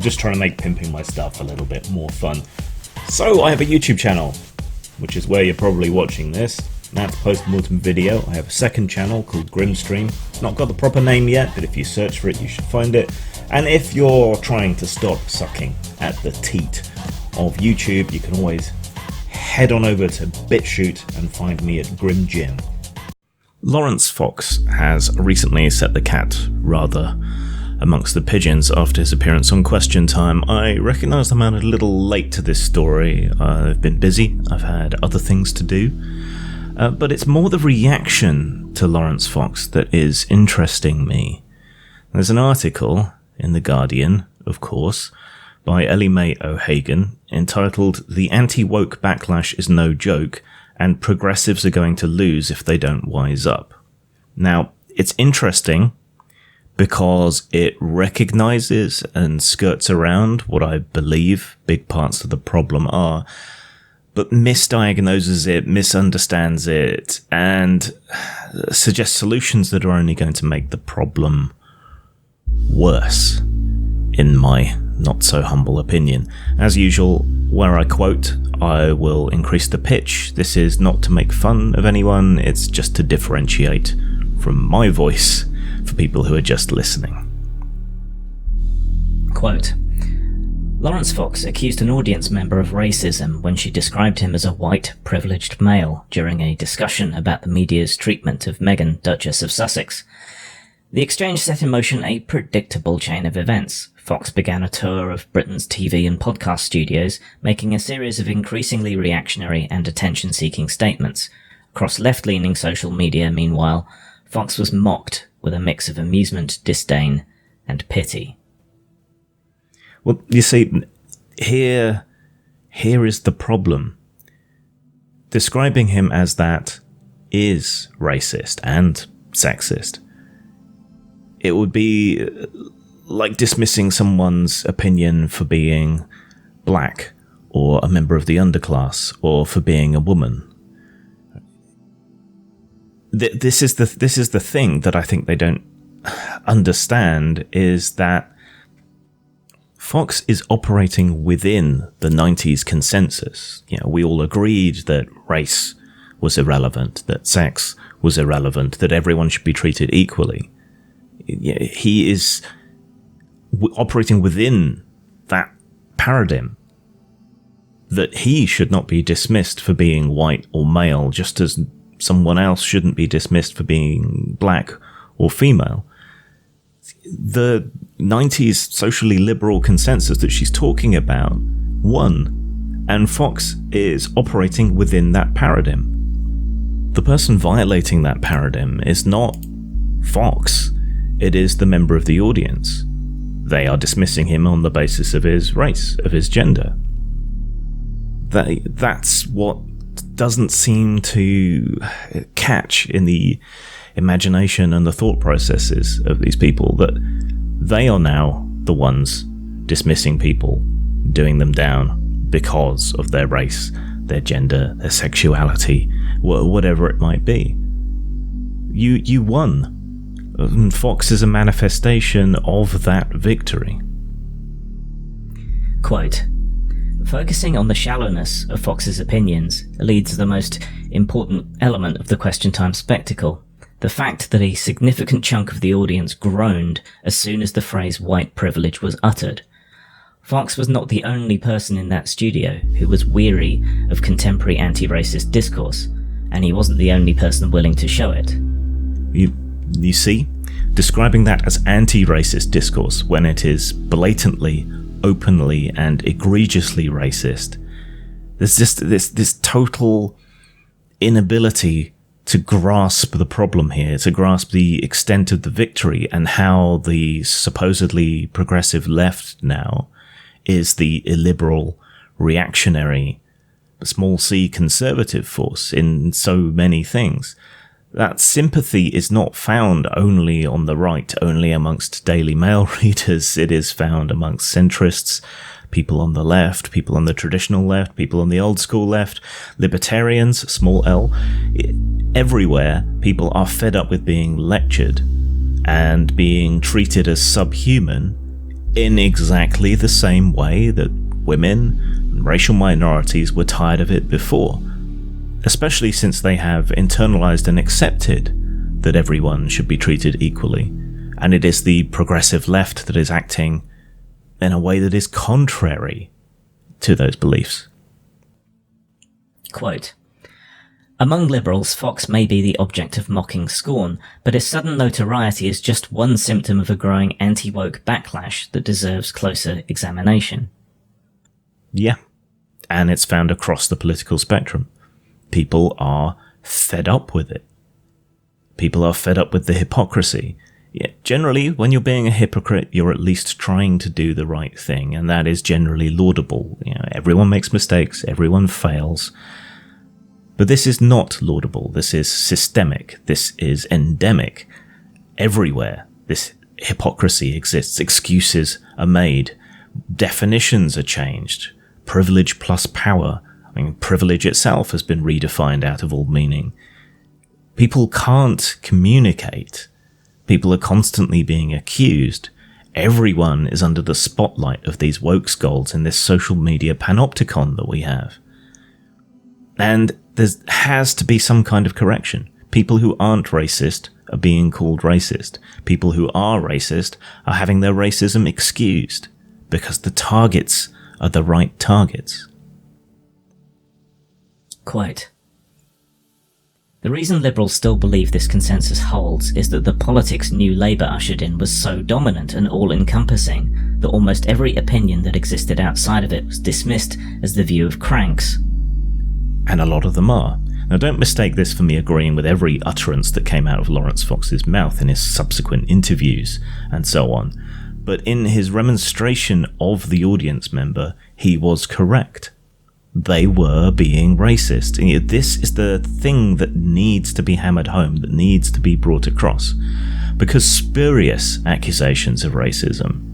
just trying to make pimping my stuff a little bit more fun. So, I have a YouTube channel, which is where you're probably watching this. That's Postmortem Video. I have a second channel called Grimstream. It's not got the proper name yet, but if you search for it, you should find it. And if you're trying to stop sucking at the teat of YouTube, you can always head on over to BitChute and find me at Grim Jim. Laurence Fox has recently set the cat rather amongst the pigeons after his appearance on Question Time. I recognise I'm a little late to this story. I've been busy, I've had other things to do, but it's more the reaction to Laurence Fox that is interesting me. There's an article in The Guardian, of course, by Ellie Mae O'Hagan, entitled "The Anti-Woke Backlash is No Joke, and Progressives are Going to Lose if They Don't Wise Up." Now, it's interesting because it recognises and skirts around what I believe big parts of the problem are, but misdiagnoses it, misunderstands it, and suggests solutions that are only going to make the problem worse, in my not so humble opinion. As usual, where I quote, I will increase the pitch. This is not to make fun of anyone, it's just to differentiate from my voice for people who are just listening. Quote, Laurence Fox accused an audience member of racism when she described him as a white, privileged male during a discussion about the media's treatment of Meghan, Duchess of Sussex. The exchange set in motion a predictable chain of events. Fox began a tour of Britain's TV and podcast studios, making a series of increasingly reactionary and attention-seeking statements. Across left-leaning social media, meanwhile, Fox was mocked with a mix of amusement, disdain, and pity. Well, you see, here is the problem. Describing him as that is racist and sexist. It would be like dismissing someone's opinion for being black, or a member of the underclass, or for being a woman. This is the thing that I think they don't understand, is that Fox is operating within the 90s consensus. You know, we all agreed that race was irrelevant, that sex was irrelevant, that everyone should be treated equally. He is operating within that paradigm, that he should not be dismissed for being white or male, just as someone else shouldn't be dismissed for being black or female. The 90s socially liberal consensus that she's talking about won, and Fox is operating within that paradigm. The person violating that paradigm is not Fox. It is the member of the audience. They are dismissing him on the basis of his race, of his gender. That's what doesn't seem to catch in the imagination and the thought processes of these people, that they are now the ones dismissing people, doing them down because of their race, their gender, their sexuality, whatever it might be. You won. And Fox is a manifestation of that victory. Quote, focusing on the shallowness of Fox's opinions leads to the most important element of the Question Time spectacle, the fact that a significant chunk of the audience groaned as soon as the phrase white privilege was uttered. Fox was not the only person in that studio who was weary of contemporary anti-racist discourse, and he wasn't the only person willing to show it. You see, describing that as anti-racist discourse when it is blatantly, openly, and egregiously racist, there's just this total inability to grasp the problem here, to grasp the extent of the victory, and how the supposedly progressive left now is the illiberal, reactionary, small c conservative force in so many things. That sympathy is not found only on the right, only amongst Daily Mail readers. It is found amongst centrists, people on the left, people on the traditional left, people on the old school left, libertarians, small l. Everywhere, people are fed up with being lectured and being treated as subhuman in exactly the same way that women and racial minorities were tired of it before, especially since they have internalized and accepted that everyone should be treated equally, and it is the progressive left that is acting in a way that is contrary to those beliefs. Quote, among liberals, Fox may be the object of mocking scorn, but his sudden notoriety is just one symptom of a growing anti-woke backlash that deserves closer examination. Yeah, and it's found across the political spectrum. People are fed up with it. People are fed up with the hypocrisy. Yeah, generally, when you're being a hypocrite, you're at least trying to do the right thing, and that is generally laudable. You know, everyone makes mistakes, everyone fails. But this is not laudable. This is systemic. This is endemic. Everywhere this hypocrisy exists. Excuses are made. Definitions are changed. Privilege plus power. I mean, privilege itself has been redefined out of all meaning. People can't communicate. People are constantly being accused. Everyone is under the spotlight of these woke scolds in this social media panopticon that we have. And there has to be some kind of correction. People who aren't racist are being called racist. People who are racist are having their racism excused because the targets are the right targets. Quote, the reason liberals still believe this consensus holds is that the politics New Labour ushered in was so dominant and all-encompassing that almost every opinion that existed outside of it was dismissed as the view of cranks. And a lot of them are. Now, don't mistake this for me agreeing with every utterance that came out of Laurence Fox's mouth in his subsequent interviews and so on. But in his remonstration of the audience member, he was correct. They were being racist. And this is the thing that needs to be hammered home, that needs to be brought across. Because spurious accusations of racism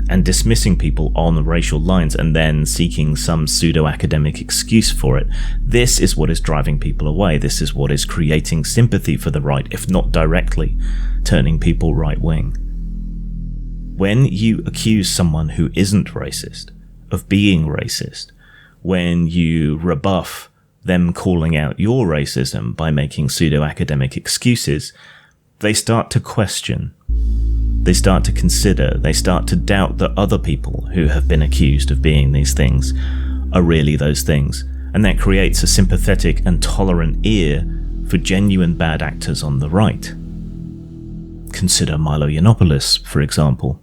and dismissing people on racial lines and then seeking some pseudo-academic excuse for it, this is what is driving people away. This is what is creating sympathy for the right, if not directly turning people right-wing. When you accuse someone who isn't racist of being racist, when you rebuff them calling out your racism by making pseudo-academic excuses, they start to question. They start to consider, they start to doubt that other people who have been accused of being these things are really those things. And that creates a sympathetic and tolerant ear for genuine bad actors on the right. Consider Milo Yiannopoulos, for example.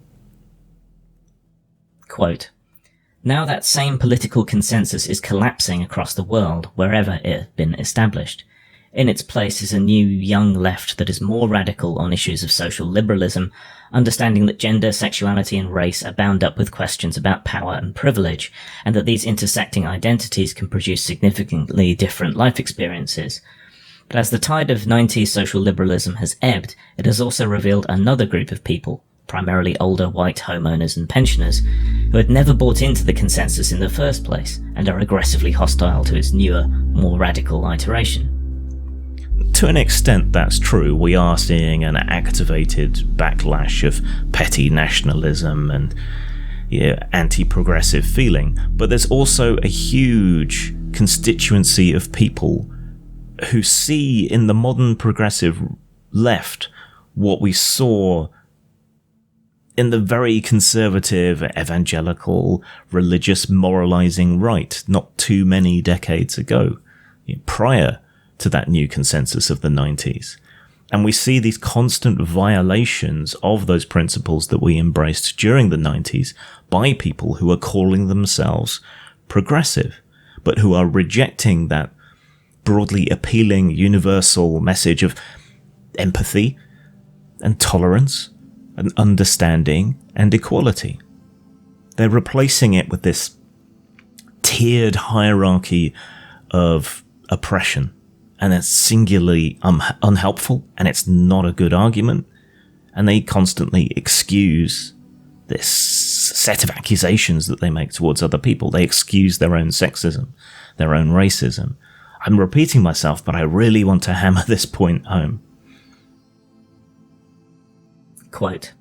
Quote, now that same political consensus is collapsing across the world wherever it has been established. In its place is a new young left that is more radical on issues of social liberalism, understanding that gender, sexuality and race are bound up with questions about power and privilege, and that these intersecting identities can produce significantly different life experiences. But as the tide of 90s social liberalism has ebbed, it has also revealed another group of people, primarily older white homeowners and pensioners, who had never bought into the consensus in the first place, and are aggressively hostile to its newer, more radical iteration. To an extent, that's true. We are seeing an activated backlash of petty nationalism and anti-progressive feeling, but there's also a huge constituency of people who see in the modern progressive left what we saw in the very conservative, evangelical, religious, moralizing right not too many decades ago, prior to that new consensus of the 90s. And we see these constant violations of those principles that we embraced during the 90s by people who are calling themselves progressive, but who are rejecting that broadly appealing universal message of empathy and tolerance and understanding and equality. They're replacing it with this tiered hierarchy of oppression. And it's singularly unhelpful, and it's not a good argument. And they constantly excuse this set of accusations that they make towards other people. They excuse their own sexism, their own racism. I'm repeating myself, but I really want to hammer this point home. Quote,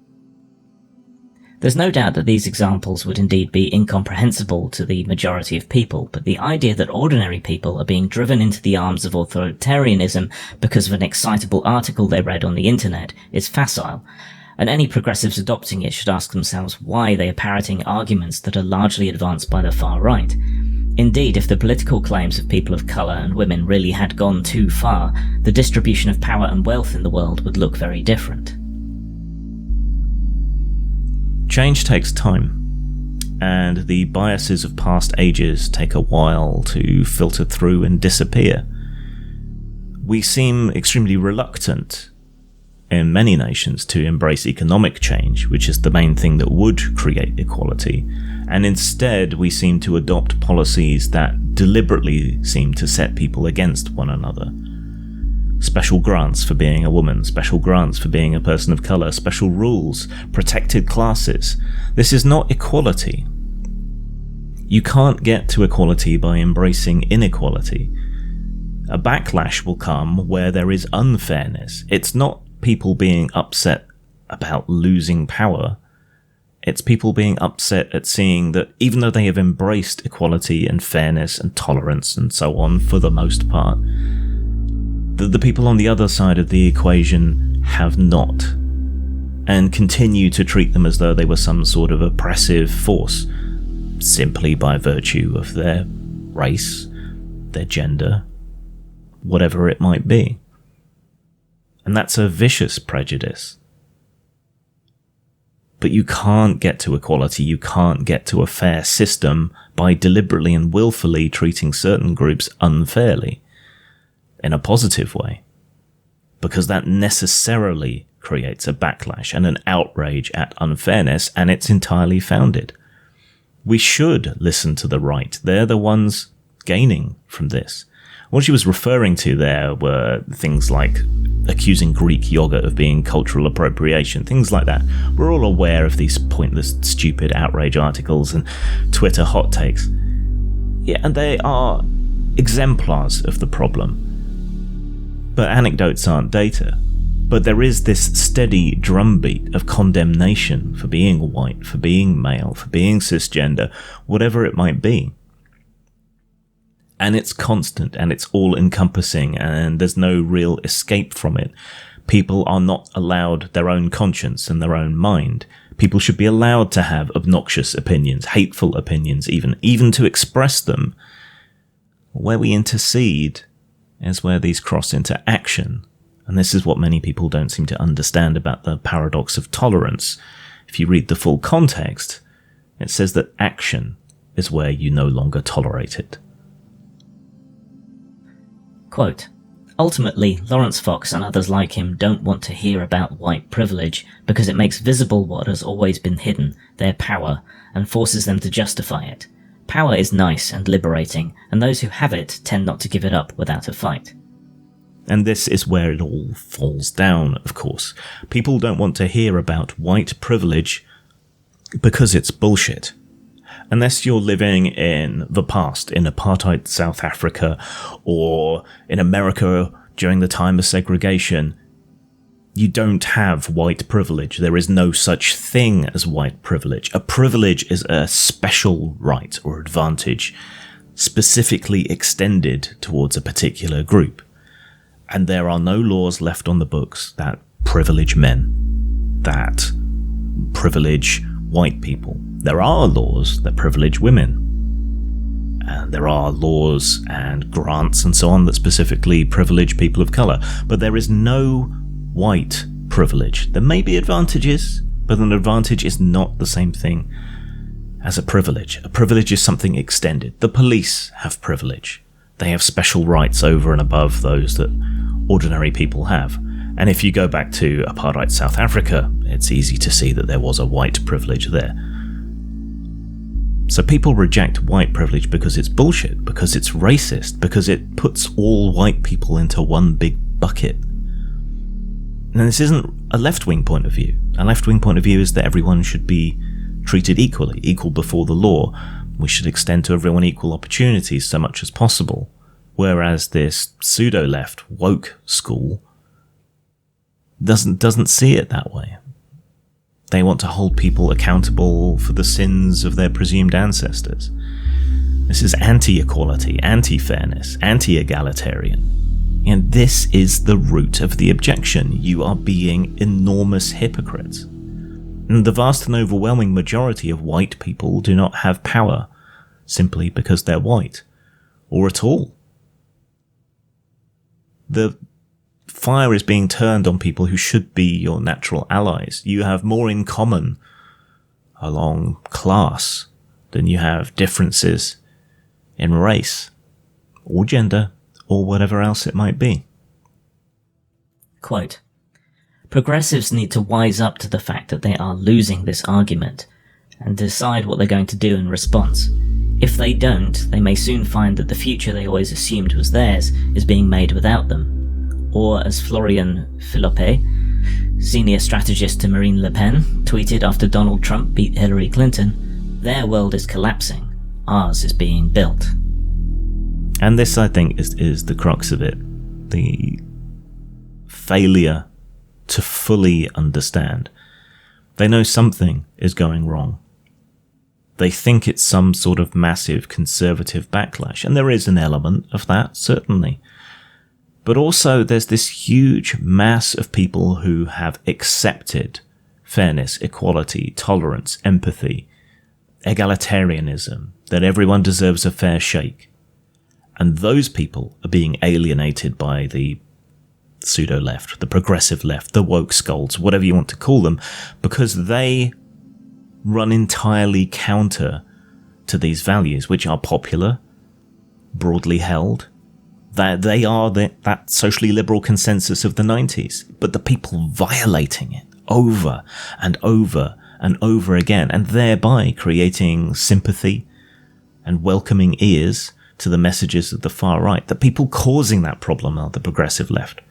There's no doubt that these examples would indeed be incomprehensible to the majority of people, but the idea that ordinary people are being driven into the arms of authoritarianism because of an excitable article they read on the internet is facile, and any progressives adopting it should ask themselves why they are parroting arguments that are largely advanced by the far right. Indeed, if the political claims of people of colour and women really had gone too far, the distribution of power and wealth in the world would look very different. Change takes time, and the biases of past ages take a while to filter through and disappear. We seem extremely reluctant in many nations to embrace economic change, which is the main thing that would create equality, and instead we seem to adopt policies that deliberately seem to set people against one another. Special grants for being a woman, special grants for being a person of colour, special rules, protected classes. This is not equality. You can't get to equality by embracing inequality. A backlash will come where there is unfairness. It's not people being upset about losing power. It's people being upset at seeing that even though they have embraced equality and fairness and tolerance and so on for the most part, the people on the other side of the equation have not, and continue to treat them as though they were some sort of oppressive force, simply by virtue of their race, their gender, whatever it might be. And that's a vicious prejudice. But you can't get to equality, you can't get to a fair system by deliberately and willfully treating certain groups unfairly. In a positive way, because that necessarily creates a backlash and an outrage at unfairness, and it's entirely founded. We should listen to the right. They're the ones gaining from this. What she was referring to there were things like accusing Greek yogurt of being cultural appropriation, things like that. We're all aware of these pointless, stupid outrage articles and Twitter hot takes. Yeah, and they are exemplars of the problem. But anecdotes aren't data. But there is this steady drumbeat of condemnation for being white, for being male, for being cisgender, whatever it might be. And it's constant, and it's all-encompassing, and there's no real escape from it. People are not allowed their own conscience and their own mind. People should be allowed to have obnoxious opinions, hateful opinions even to express them. Where we intercede is where these cross into action. And this is what many people don't seem to understand about the paradox of tolerance. If you read the full context, it says that action is where you no longer tolerate it. Quote, ultimately, Laurence Fox and others like him don't want to hear about white privilege because it makes visible what has always been hidden, their power, and forces them to justify it. Power is nice and liberating, and those who have it tend not to give it up without a fight. And this is where it all falls down, of course. People don't want to hear about white privilege because it's bullshit. Unless you're living in the past, in apartheid South Africa, or in America during the time of segregation, you don't have white privilege. There is no such thing as white privilege. A privilege is a special right or advantage specifically extended towards a particular group. And there are no laws left on the books that privilege men, that privilege white people. There are laws that privilege women. And there are laws and grants and so on that specifically privilege people of colour. But there is no white privilege. There may be advantages, but an advantage is not the same thing as a privilege. A privilege is something extended. The police have privilege. They have special rights over and above those that ordinary people have. And if you go back to apartheid South Africa, it's easy to see that there was a white privilege there. So people reject white privilege because it's bullshit, because it's racist, because it puts all white people into one big bucket. And this isn't a left-wing point of view. A left-wing point of view is that everyone should be treated equally, equal before the law. We should extend to everyone equal opportunities so much as possible. Whereas this pseudo-left woke school doesn't see it that way. They want to hold people accountable for the sins of their presumed ancestors. This is anti-equality, anti-fairness, anti-egalitarian. And this is the root of the objection. You are being enormous hypocrites. And the vast and overwhelming majority of white people do not have power simply because they're white, or at all. The fire is being turned on people who should be your natural allies. You have more in common along class than you have differences in race, or gender, or whatever else it might be. Quote, progressives need to wise up to the fact that they are losing this argument and decide what they're going to do in response. If they don't, they may soon find that the future they always assumed was theirs is being made without them. Or, as Florian Philippe, senior strategist to Marine Le Pen, tweeted after Donald Trump beat Hillary Clinton, their world is collapsing, ours is being built. And this, I think, is the crux of it. The failure to fully understand. They know something is going wrong. They think it's some sort of massive conservative backlash, and there is an element of that, certainly. But also there's this huge mass of people who have accepted fairness, equality, tolerance, empathy, egalitarianism, that everyone deserves a fair shake. And those people are being alienated by the pseudo-left, the progressive left, the woke scolds, whatever you want to call them, because they run entirely counter to these values, which are popular, broadly held, that they are that socially liberal consensus of the 90s, but the people violating it over and over and over again, and thereby creating sympathy and welcoming ears to the messages of the far right. The people causing that problem are the progressive left.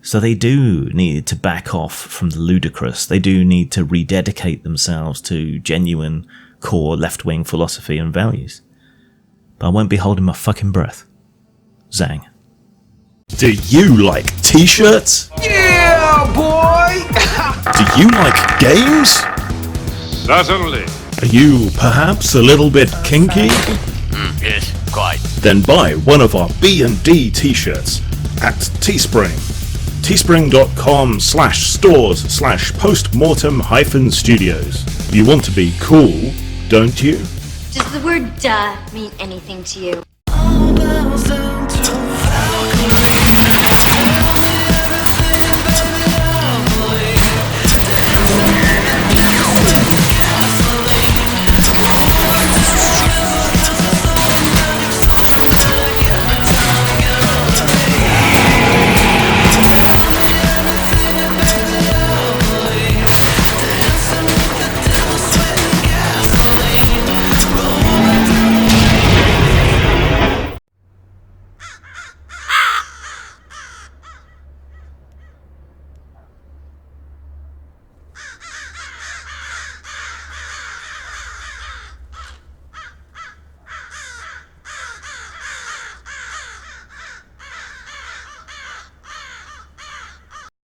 So they do need to back off from the ludicrous. They do need to rededicate themselves to genuine core left-wing philosophy and values. But I won't be holding my fucking breath. Zang. Do you like t-shirts? Yeah, boy! Do you like games? Certainly. Are you perhaps a little bit kinky? Yes, quite. Then buy one of our B&D t-shirts at Teespring. Teespring.com/stores/postmortem-studios. You want to be cool, don't you? Does the word duh mean anything to you?